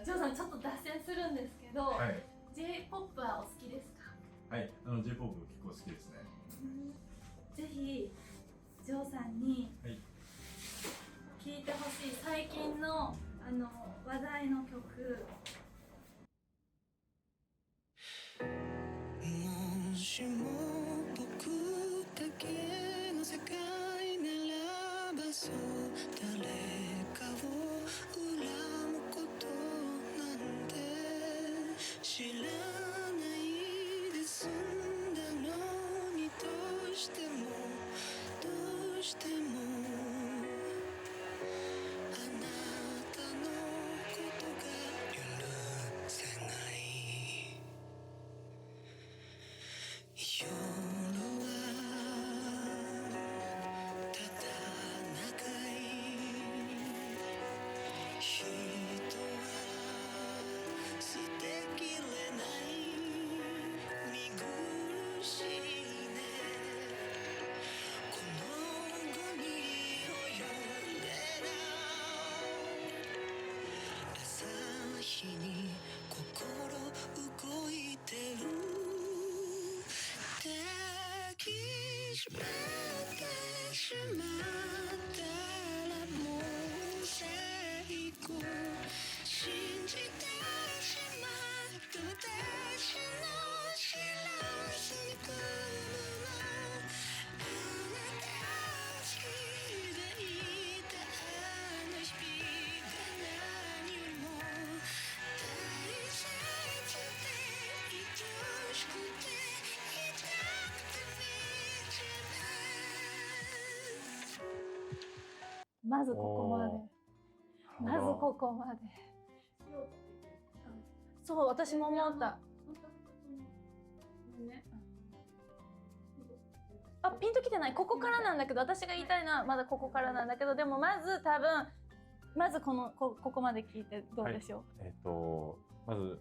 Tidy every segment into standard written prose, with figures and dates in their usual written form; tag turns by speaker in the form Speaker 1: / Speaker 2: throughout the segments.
Speaker 1: ジョーさんちょっと脱線するんですけど、
Speaker 2: はい、
Speaker 1: J-POP はお好きですか？
Speaker 2: はい、J-POP 結構好きですね。
Speaker 1: ぜひジョーさんに
Speaker 2: はい、
Speaker 1: 聴いてほしい最近の話題の曲。
Speaker 3: もしも僕だけの世界ならば、そう誰かを恨むことなんて知らないで済んだのに、どうしてもどうしてもあなたのことが許せない。夜はただ長い、人は捨てきれない、見苦しいね、この後に及んでな朝日に心動いてる、抱きしめてしまったらもう最後、信じてしまった私の知らずに来るの、あなたを好きでいたあの日々が何よりも大切で愛しくて
Speaker 1: まずここまで。まずここまで。そう、私も思った。あ、ピンときてない。ここからなんだけど、私が言いたいのはまだここからなんだけど、でもまず多分、まずここまで聞いてどうでしょう。
Speaker 2: はい、まず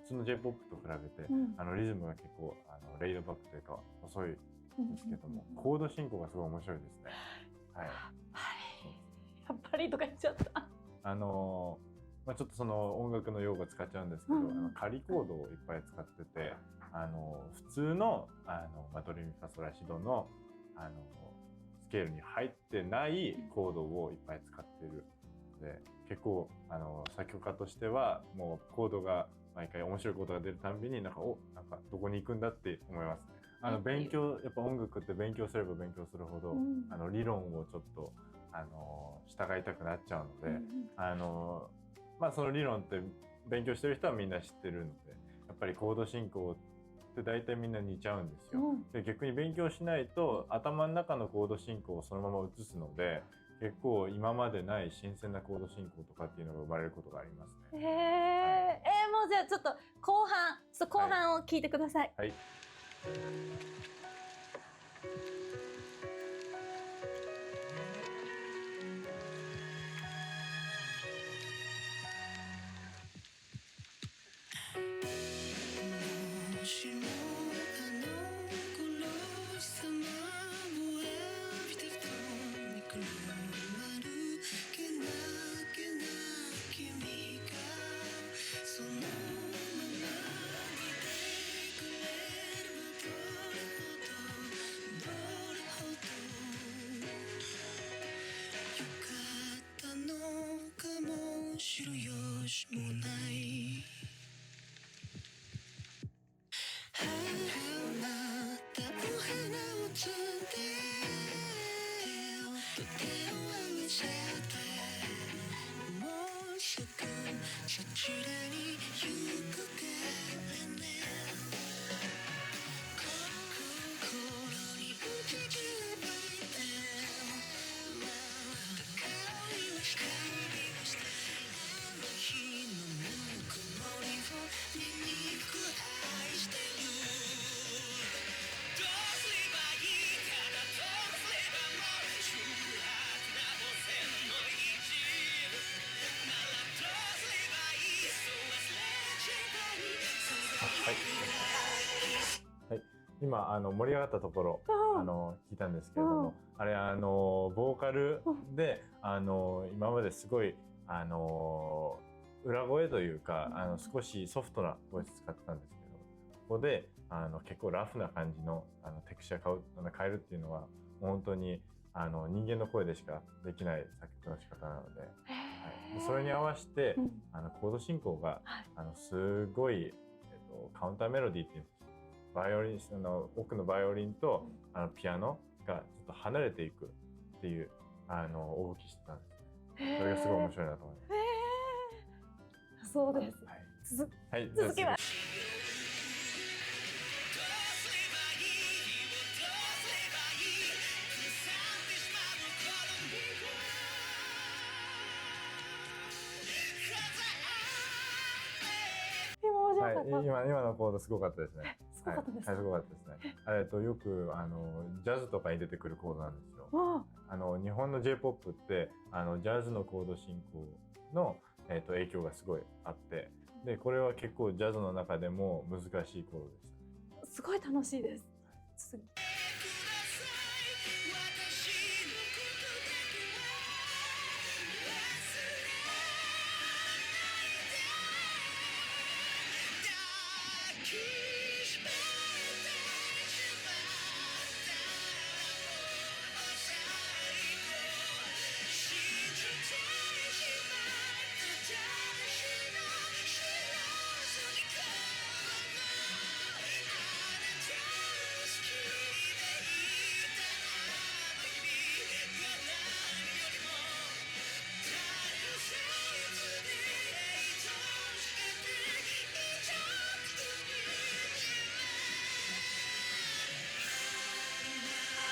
Speaker 2: 普通の J-POP と比べて、リズムが結構レイドバックというか遅いんですけども、コード進行がすごい面白いですね。はい。
Speaker 1: やっぱりとか言っちゃった。
Speaker 2: まあ、ちょっとその音楽の用語使っちゃうんですけど、仮コードをいっぱい使ってて、普通のドレミファソラシドのスケールに入ってないコードをいっぱい使ってるので、結構作曲家としてはもうコードが毎回面白いコードが出るたんびになんかどこに行くんだって思いますね。勉強、やっぱ音楽って勉強すれば勉強するほど、理論をちょっと従いたくなっちゃうので、まあその理論って勉強してる人はみんな知ってるので、やっぱりコード進行って大体みんな似ちゃうんですよ。で、逆に勉強しないと頭の中のコード進行をそのまま移すので、結構今までない新鮮なコード進行とかっていうのが生まれることがありますね。
Speaker 1: もうじゃあちょっと後半を聞いてください。
Speaker 2: はい。
Speaker 3: もしも頃様を浴びた人にくるまるけなげな君がそのままにいてくれれば、どれほどよかったのかも知る由もない。そちらに行くからね、心に受け継いでまた香りをしたい、あの日のぬくもりを醜く愛してる。どうすればいいかな、どうすればもう重薄な母線の位置なら、どうすればいい、そう忘れちゃ
Speaker 2: はい、今盛り上がったところ聞いたんですけれども、あれボーカルで今まですごい裏声というか少しソフトなボイス使ってたんですけど、ここで結構ラフな感じのテクスチャ変えるっていうのはもう本当に人間の声でしかできない作曲の仕方なので、はい、それに合わせてコード進行がすごい、カウンターメロディーっていうバイオリン奥のバイオリンとピアノがちょっと離れていくっていうお動きしてたんですね。それがすごい面白いなと思います。
Speaker 1: そうです。
Speaker 2: はい、
Speaker 1: 続きは。
Speaker 2: はい、今のコードすごかったですね。
Speaker 1: すごかったです。
Speaker 2: はい、すごかったですね。よくジャズとかに出てくるコードなんですよ。日本の J-POP ってジャズのコード進行の影響がすごいあって、でこれは結構ジャズの中でも難しいコードでした。
Speaker 1: すごい楽しいです。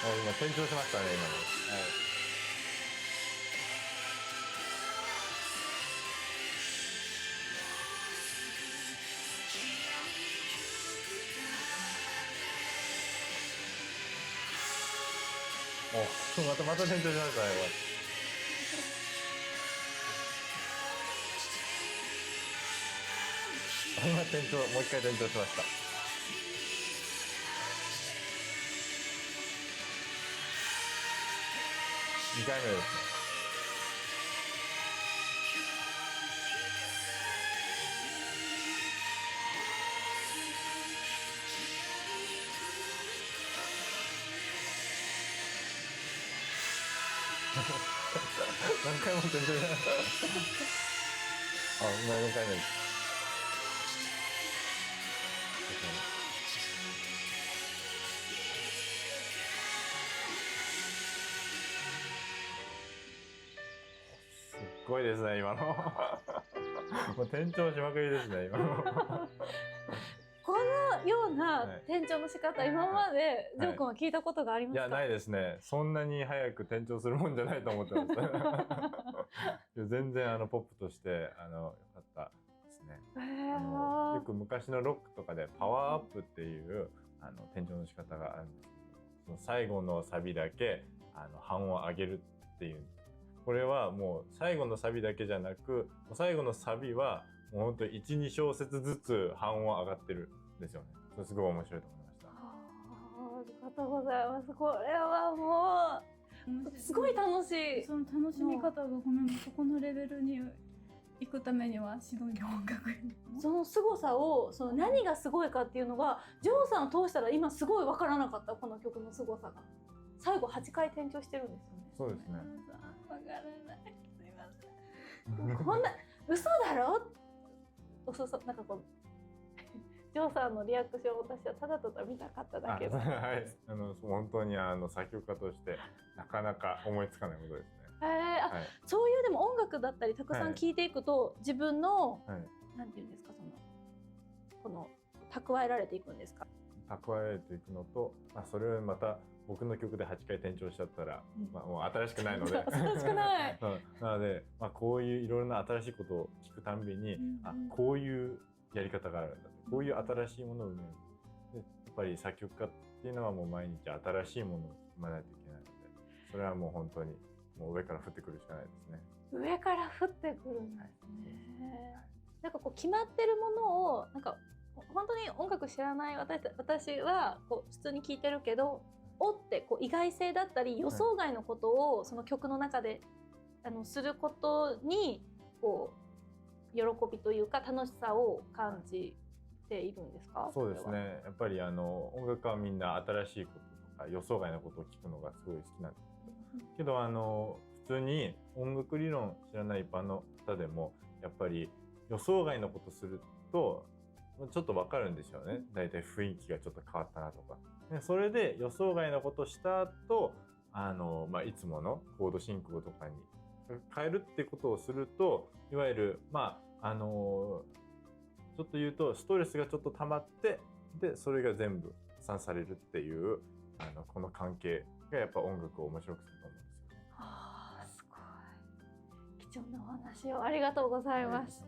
Speaker 2: 今転調しましたね、今の。はい。また転調しましたね、これ。今もう一回転調しました。2回目ですね。何回も転調しました。今4回目です。すごいですね、今の。もう転調しまくりですね、今の。
Speaker 1: このような転調の仕方、今までジョー君は聞いたことがありますか？
Speaker 2: いや、ないですね。そんなに早く転調するもんじゃないと思ってました。全然ポップとしてよかったですね。よく昔のロックとかでパワーアップっていう転調の仕方があるんですけど、その最後のサビだけ半音上げるっていう。これはもう最後のサビだけじゃなく、最後のサビはもうほんと 1,2 小節ずつ半音上がってるんですよね。それすごい面白いと思いました。
Speaker 1: ありがとうございます。これはもうすごい楽しい。
Speaker 4: その楽しみ方がごめん、そこのレベルに行くためには指導業音楽院
Speaker 1: その凄さを何がすごいかっていうのがジョーさんを通したら今すごい分からなかった。この曲の凄さが最後8回転調してるんですよね。
Speaker 2: そうですね。
Speaker 4: わからない。すいません。
Speaker 1: こんな嘘だろ？なんかこうジョーさんのリアクションを私はただただ見たかっただけで。
Speaker 2: はい。本当に作曲家としてなかなか思いつかないことですね。
Speaker 1: そういうでも音楽だったりたくさん聴いていくと、自分の、なんていうんですか、この蓄えられていくんですか？
Speaker 2: 蓄えられていくのと、それをまた僕の曲で8回転調しちゃったら、もう新しくないので
Speaker 1: 新しくない
Speaker 2: なので、こういういろいろな新しいことを聞くたんびに、こういうやり方があるんだと、こういう新しいものを生める。でやっぱり作曲家っていうのはもう毎日新しいものを生まないといけないので、それはもう本当にもう上から降ってくるしかないですね。
Speaker 1: 上から降ってくるんですね。なんかこう決まってるものをなんか本当に音楽知らない私はこう普通に聴いてるけど、ってこう意外性だったり予想外のことをその曲の中ですることにこう喜びというか楽しさを感じているんですか？
Speaker 2: そうですね。やっぱり音楽はみんな新しいこととか予想外のことを聞くのがすごい好きなんですけど、普通に音楽理論知らない一般の方でもやっぱり予想外のことするとちょっとわかるんですよね。だいたい雰囲気がちょっと変わったなとか。でそれで予想外のことした後いつものコード進行とかに変えるってことをすると、いわゆるちょっと言うとストレスがちょっと溜まって、でそれが全部散されるっていうこの関係がやっぱ音楽を面白くすると思うんですよね。
Speaker 1: はあ、すごい貴重なお話をありがとうございます。